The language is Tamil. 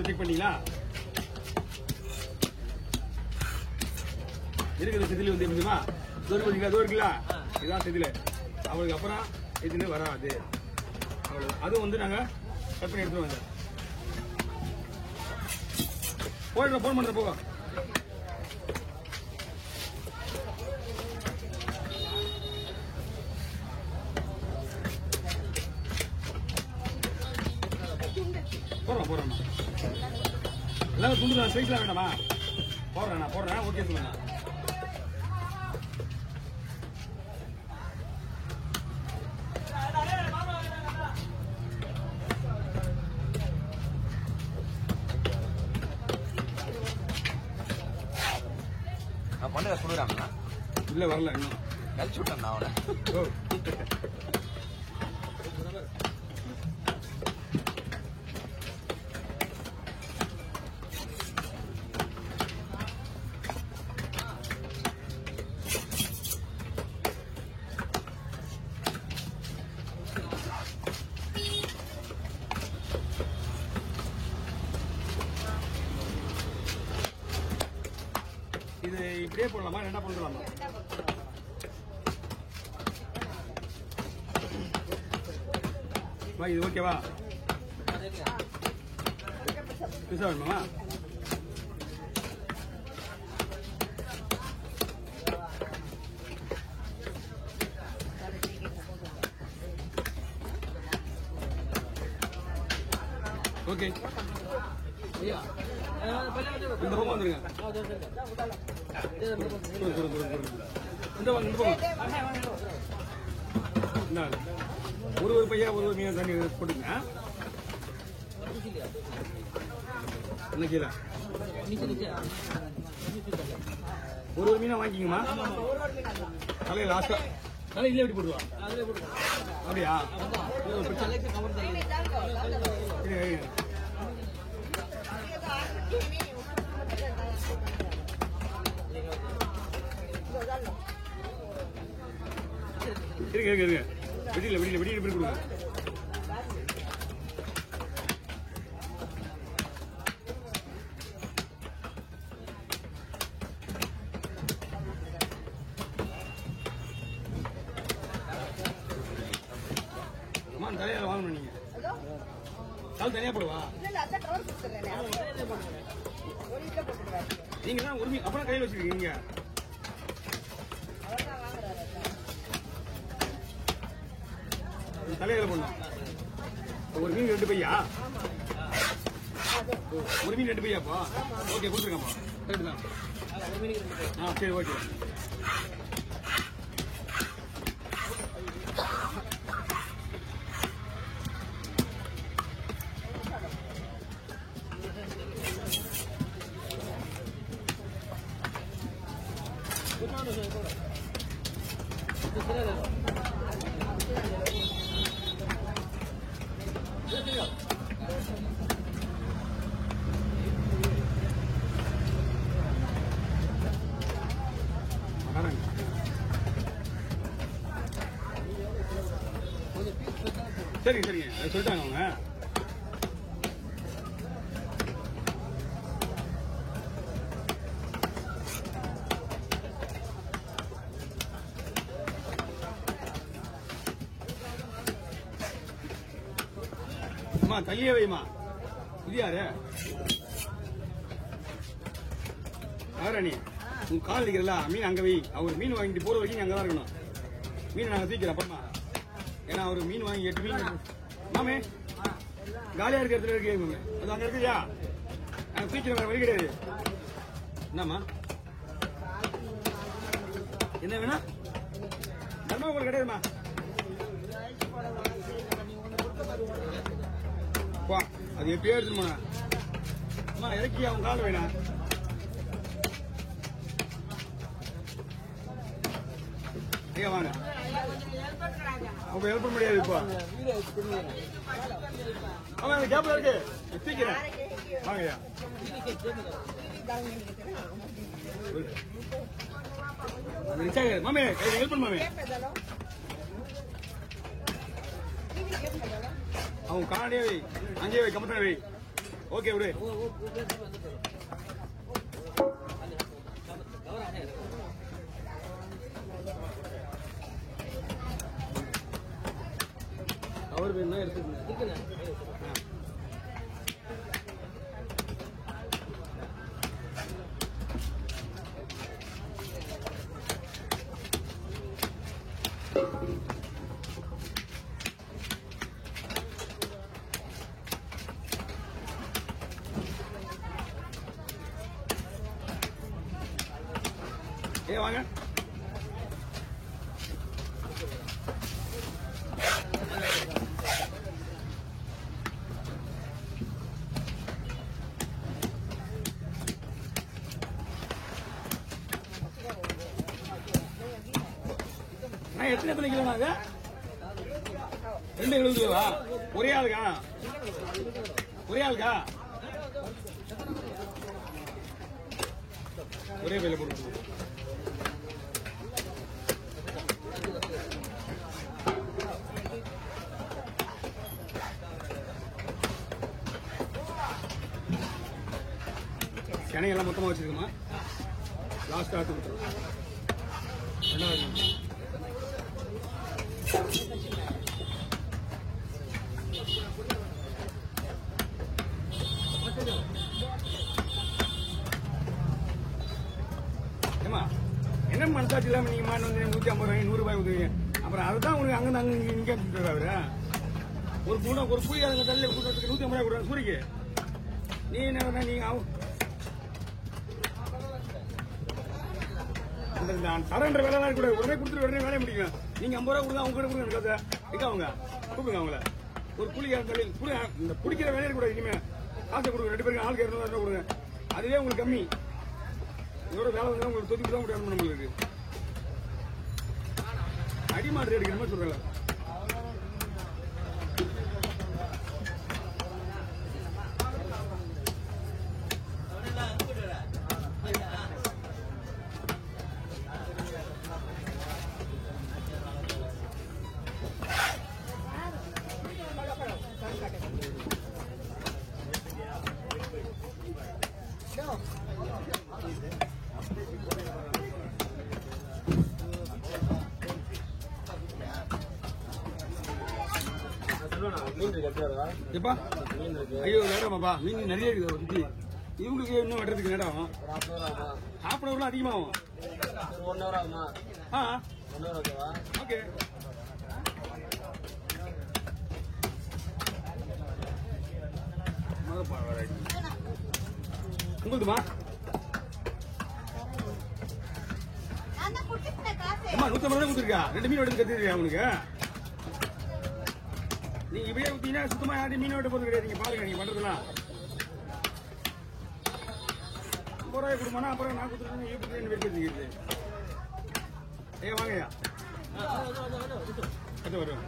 செக் பண்ணீங்களா? இருக்கிற செதில் வந்து எப்படிமா தூரம் இருக்குல்ல, இதுதான் செதில். அவளுக்கு அப்புறம் இதுல வராது. அவ்வளவு. அதுவும் வந்து நாங்க கட் பண்ணி எடுத்துட்டு வந்தோம். போன் பண்ற போக போடுறோம் எல்லாரும் துண்டு தான் ஸ்வீட்லாம் வேண்டாமா? போடுறேன் ஓகே சொல்லுங்க. பண்டக சொல்லுறாங்களா? இல்ல வரல இன்னும். கழிச்சு விட்டேன் அவனை. இது இப்படியே போடலாமா? ரெண்டா போடலாமா? இது ஓகேவா? பிசா வேணுமா? ஓகே இந்த பக்கம் வந்துருங்க. ஒரு பையா ஒரு மீன் தண்ணி போட்டுங்க. என்ன கீழே ஒரு மீனா வாங்கிக்கங்கம்மா. தலையை லாஸ்டா தலை இல்லை எப்படி போடுவா? அப்படியா? இருக்கு வெடியில எப்படி கொடுங்க. அம்மா தலையால வாங்கணும். நீங்க தலை தனியா போடுவா? நீங்க தான் ஒரு மீன் அப்புறம் கையில் வச்சிருக்கீங்க. தலையில போடணும். ஒரு மீன் 2 பையா? ஒரு மீன் 2 பையாப்பா? ஓகே கொடுத்துருக்காப்பா. கரெக்ட் தான். சரி ஓகே. சரிங்க சொல்லிட்டாங்க அவங்க. அம்மா தள்ளியே வைமா. இது யாரு? யாராணி? உங்க கால் இருக்கிறல மீன் அங்க வை. அவர் மீன் வாங்கிட்டு போற வரைக்கும் அங்கதான் இருக்கணும். மீன் நாங்க தூக்கிறோம் அப்புறமா. ஏன்னா அவர் மீன் வாங்கி 8 மீன் மாமே காலியா இருக்க இடத்துல இருக்கு. அது அங்க இருக்குயா? நாங்க தூக்கிற வேற வழி கிடையாது. என்னம்மா என்ன வேணா? தர்மா உங்களுக்கு கிடையாதுமா. அது எப்பயோ எடுத்துட்டு போனா அம்மா இறக்கி அவங்க கால வேணா. ஐயா வாங்க. அவங்க ஹெல்ப் பண்ண முடியாது. இப்போ ஆமா அந்த கேப்ல இருக்கு. சீக்கிரம் வாங்கய்யா. மாமே ஹெல்ப் பண்ணு மாமே. அவங்க காணே வை, அங்கே வை, கம்பெனி வை. ஓகே விடு. அவர் வேணா எடுத்துக்கணும். ஏ வாங்க. நான் எத்தனை கிலோ அது? 2.70 ஒரே ஆளுக்கா? ஒரே ஆளுக்கா? ஒரே வேலை போட்டு சென்னையெல்லாம் மொத்தமாக வச்சிருக்கோமா? லாஸ்ட் ஆட்டு கொடுத்துருவோம். ஏமா என்ன மனசாட்சி இல்லாம நீங்க மாட்டு வந்து 150 ரூபாய் 100 ரூபாய் உதவிங்க. அப்புறம் அதுதான் உனக்கு அங்க அங்க இங்க அவரு ஒரு கூடம் ஒரு கூலி அதுங்க தள்ளி கூட்டத்துக்கு 150 ரூபாய் கொடுறாங்க சூரிக்கு. நீ என்ன நீங்க தரன்ற வேலை தான் கூட உடனே கொடுத்துட்டு உடனே வேலையை முடியும். நீங்க 50 ரூபாய் கொடுங்க அவங்க கூட கொடுங்க கதை எங்க அவங்க கூப்பிடுங்க அவங்கள. ஒரு கூலிக்கார தொழில் இந்த பிடிக்கிற வேலையை கூட இனிமே காசை கொடுங்க. 2 பேருக்கு ஆளுக்கு 200 ரூபாய் கொடுங்க. அதுவே உங்களுக்கு கம்மி. இதோட வேலை வந்து உங்களுக்கு தொகுப்பு தான் முடியாது நம்மளுக்கு. அடிமாடு எடுக்கிற மாதிரி சொல்றல. எப்பா ஐயோ வேடாமாப்பா மீன் நிறைய இருக்குது சுத்தி. இவங்களுக்கு இன்னும் வெட்டுறதுக்கு நேரம் ஆகும். ½ ஹவர்லாம் அதிகமாகும். 1 ஹவர் ஆகுமா? ஆ 1 ஹவர் ஓகேவா? ஓகே. உங்களுதுமா? அம்மா 150 ரூபாய் கொடுத்துருக்கா. 2 மீன் எடுத்து கத்துருக்கியா உனக்கு? நீங்க இப்படியே ஊத்தீங்கன்னா சுத்தமா யாரையும் மீன் வெட்ட போறது கிடையாது. நீங்க பாருங்க நீங்க பண்றதுலாம் 50 ரூபாய் கொடுமானா அப்புறம் நான் கொடுத்துருக்கேன் வெட்டிக்கிறது. ஏ வாங்கய்யா வரும்.